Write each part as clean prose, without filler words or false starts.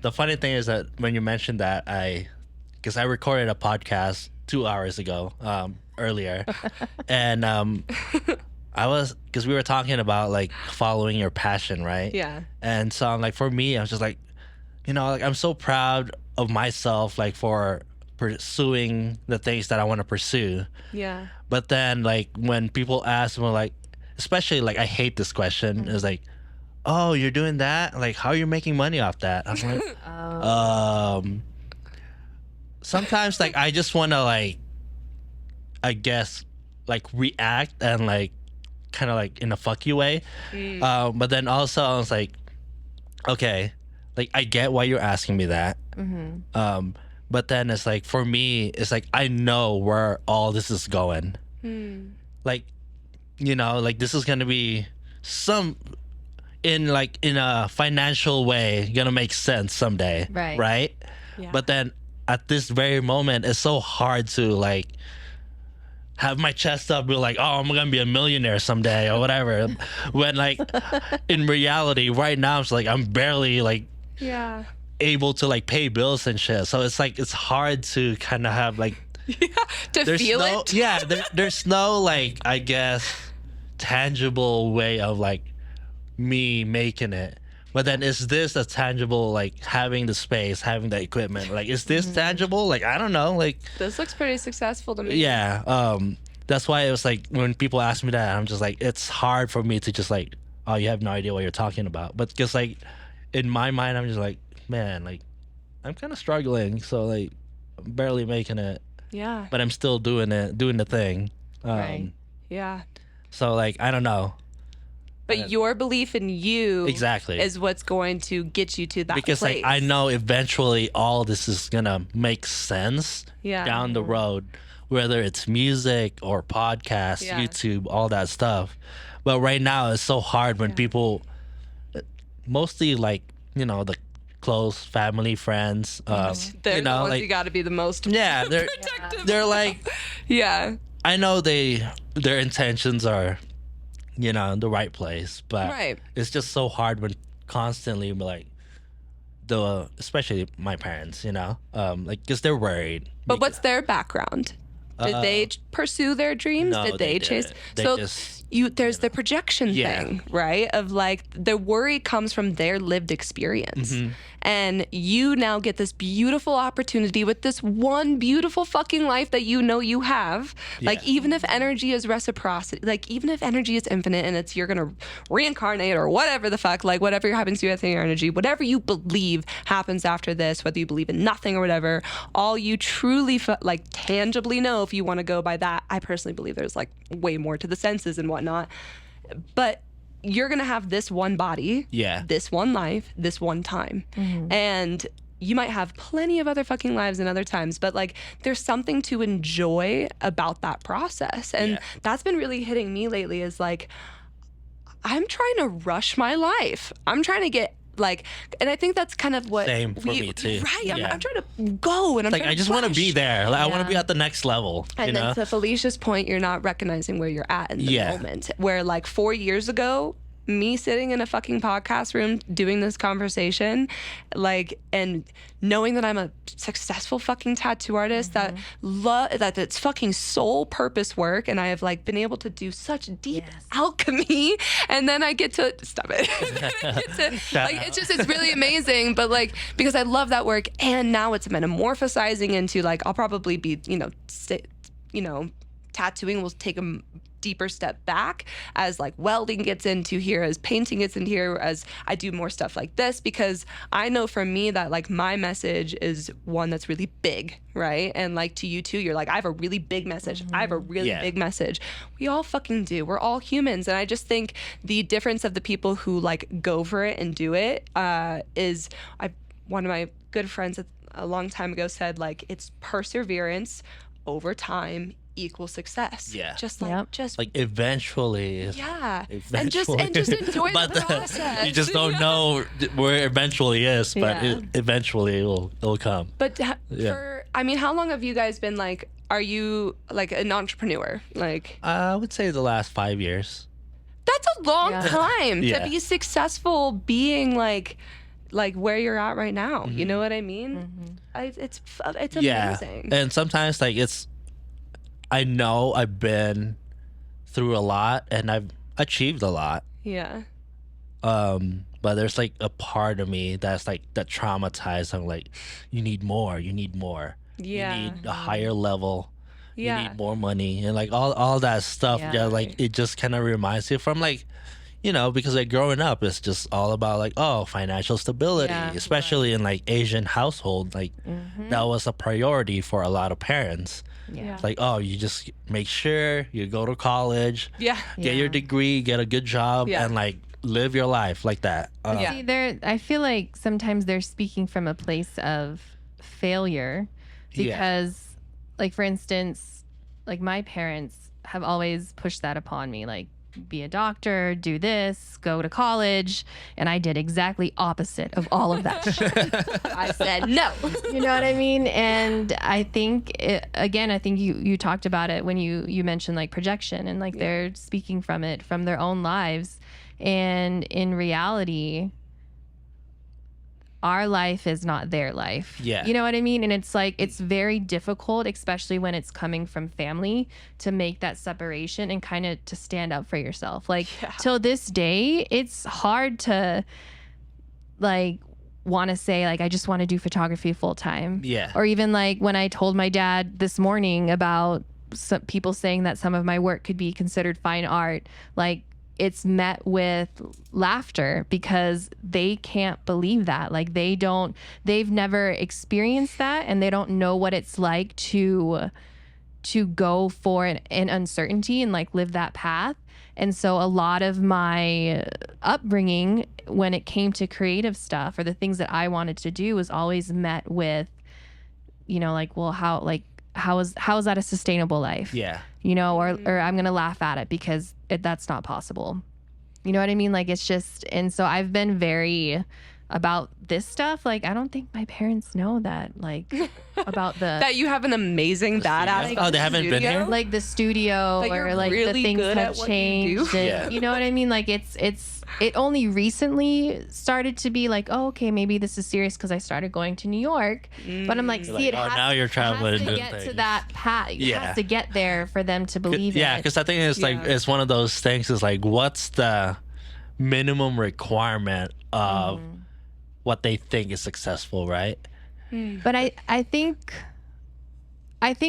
the funny thing is that when you mentioned that, because I recorded a podcast 2 hours ago, earlier, and because we were talking about like following your passion, right? Yeah. And so I'm like, for me, I was just like, like I'm so proud of myself, like for pursuing the things that I want to pursue. Yeah. But then like when people ask me, like, especially like I hate this question, is like, oh, you're doing that? Like, how are you making money off that? I'm like, sometimes like I just want to like, I guess, like react and like kind of like in a fuck you way. But then also I was like, okay, like I get why you're asking me that. But then it's like, for me, it's like I know where all this is going. Like, like this is gonna be in a financial way gonna make sense someday, right? Yeah. But then at this very moment, it's so hard to like have my chest up, be like, oh, I'm gonna be a millionaire someday or whatever. When like in reality, right now, it's like I'm barely like able to like pay bills and shit. So it's like it's hard to kind of have like to feel it. Yeah, there's no like, I guess, tangible way of like me making it. But then is this a tangible, like having the space, having the equipment? Like, is this tangible? Like, I don't know. Like, this looks pretty successful to me. Yeah. That's why it was like when people ask me that, I'm just like, it's hard for me to just like, oh, you have no idea what you're talking about. But just like in my mind, I'm just like, man, like I'm kind of struggling. So like I'm barely making it. Yeah. But I'm still doing the thing. Right. Yeah. So like, I don't know. But your belief in you exactly is what's going to get you to that because place. Like I know eventually all this is gonna make sense down the road, whether it's music or podcasts, YouTube, all that stuff. But right now it's so hard when people, mostly like the close family, friends, they're the ones like you got to be the most protective. They're like, I know their intentions are in the right place, but it's just so hard when constantly like especially my parents, like because they're worried. But what's their background? Did they pursue their dreams? No, Did they chase? There's the projection thing, right? Of like the worry comes from their lived experience. And you now get this beautiful opportunity with this one beautiful fucking life that you have. Like even if energy is reciprocity, like even if energy is infinite and you're gonna reincarnate or whatever the fuck, like whatever happens to you with your energy, whatever you believe happens after this, whether you believe in nothing or whatever, all you truly like tangibly know, if you want to go by that. I personally believe there's like way more to the senses and whatnot, but you're gonna have this one body, this one life, this one time, and you might have plenty of other fucking lives and other times, but like there's something to enjoy about that process. And that's been really hitting me lately, is like I'm trying to rush my life. I'm trying to get like, and I think that's kind of what same for me too. Right, I'm trying to go, and I'm like trying I just want to be there. Like, I want to be at the next level. And then to Felicia's point, you're not recognizing where you're at in the moment. Where like 4 years ago, me sitting in a fucking podcast room doing this conversation, like, and knowing that I'm a successful fucking tattoo artist that it's fucking soul purpose work, and I have like been able to do such deep alchemy, and then I get to stop it. It's really amazing, but like because I love that work, and now it's metamorphosizing into like I'll probably be tattooing will take a deeper step back as like welding gets into here, as painting gets into here, as I do more stuff like this, because I know for me that like my message is one that's really big, right? And like to you too, you're like, I have a really big message. I have a really big message. We all fucking do. We're all humans. And I just think the difference of the people who like go for it and do it is one of my good friends a long time ago said like it's perseverance over time equal success. Just like eventually. And just enjoy the process. You just don't know where it eventually is, but eventually it'll come. But how long have you guys been like, are you like an entrepreneur? Like I would say the last 5 years. That's a long time to be successful being like like where you're at right now. You know what I mean? It's amazing. And sometimes like I know I've been through a lot and I've achieved a lot. Yeah. But there's like a part of me that's like that traumatized. I'm like, you need more. You need Yeah. You need a higher level. Yeah. You need more money and like all that stuff. Yeah, like it just kind of reminds you from like, because like growing up, it's just all about like, financial stability, especially in like Asian household. Like that was a priority for a lot of parents. Yeah. It's like, you just make sure you go to college, get your degree, get a good job, and like live your life like that. See, I feel like sometimes they're speaking from a place of failure because, like, for instance, like my parents have always pushed that upon me, like, be a doctor, do this, go to college, and I did exactly opposite of all of that shit. I said no. You know what I mean? And I think I think you talked about it when you mentioned like projection and like they're speaking from their own lives, and in reality our life is not their life. Yeah. You know what I mean? And it's like, it's very difficult, especially when it's coming from family, to make that separation and kind of to stand up for yourself. Like till this day, it's hard to like want to say like, I just want to do photography full time. Yeah. Or even like when I told my dad this morning about some people saying that some of my work could be considered fine art, like it's met with laughter because they can't believe that. Like they've never experienced that, and they don't know what it's like to go for an uncertainty and like live that path. And so a lot of my upbringing when it came to creative stuff or the things that I wanted to do was always met with, like, well, how is that a sustainable life? Yeah. Or I'm going to laugh at it because that's not possible. You know what I mean? Like, it's just, and so I've been very about this stuff. Like, I don't think my parents know that, like, about that you have an amazing badass. Like, they haven't been here? Like the studio or like really the things have changed. You know what I mean? Like, it only recently started to be like, oh, okay, maybe this is serious because I started going to New York. But I'm like, see, now you're traveling. It has to get to that path. It has to get there for them to believe it. Yeah, because I think it's like, it's one of those things is like, what's the minimum requirement of what they think is successful, right? But I think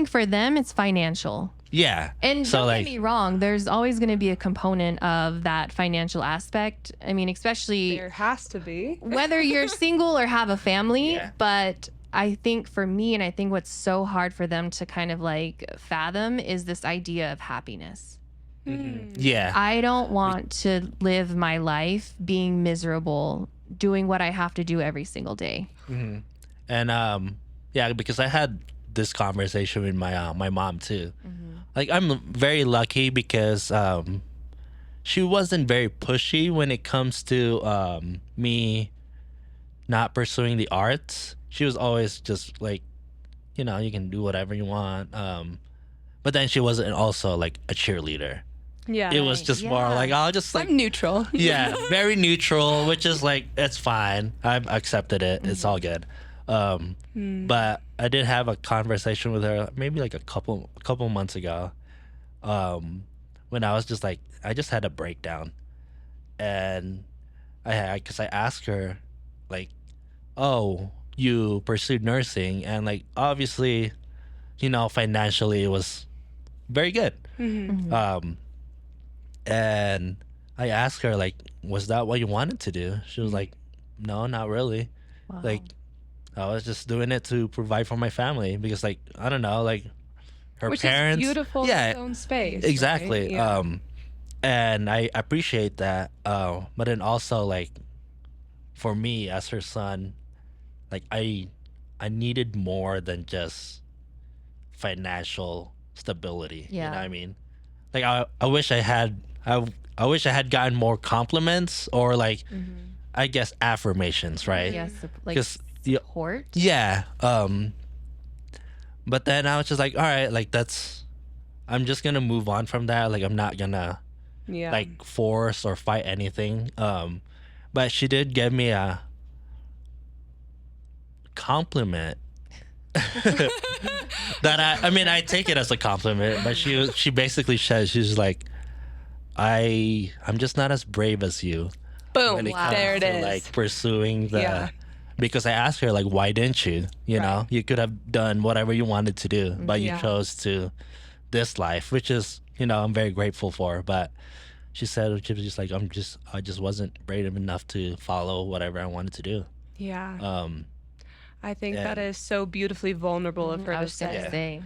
for them, it's financial. Yeah. And so, don't get me wrong, there's always going to be a component of that financial aspect. I mean, especially there has to be. Whether you're single or have a family. But I think for me, and I think what's so hard for them to kind of like fathom is this idea of happiness. Yeah. I don't want to live my life being miserable, doing what I have to do every single day. And because I had this conversation with my mom too. Like, I'm very lucky because she wasn't very pushy when it comes to me not pursuing the arts. She was always just like, you can do whatever you want. But then she wasn't also like a cheerleader. Yeah. It was just more like, I'll just like... I'm neutral. Yeah, very neutral, which is like, it's fine. I've accepted it. It's all good. But I did have a conversation with her maybe like a couple months ago, when I was just like, I just had a breakdown, and because I asked her like, oh, you pursued nursing, and like obviously, financially it was very good. And I asked her like, was that what you wanted to do? She was like, no, not really. Wow. Like, I was just doing it to provide for my family because, like, I don't know, like, her Which parents. Is beautiful in its own space. Exactly. Right? Yeah. And I appreciate that. But then also, like, for me as her son, like, I needed more than just financial stability. Yeah. You know what I mean? Like, I wish I had gotten more compliments or like, I guess affirmations, right? Yes, like support. Yeah. But then I was just like, all right, like I'm just gonna move on from that. Like, I'm not gonna like force or fight anything. But she did give me a compliment that I mean I take it as a compliment, but she basically says, she's like, I'm just not as brave as you. Boom. When it Wow. comes There it to, is. like, pursuing the Yeah. because I asked her, like, why didn't you? You know, Right. you could have done whatever you wanted to do, but you Yeah. chose to this life, which is, you know, I'm very grateful for. But she said, she was just like, I just wasn't brave enough to follow whatever I wanted to do. Yeah. Um, I think that and- is so beautifully vulnerable of her I to was gonna say. say.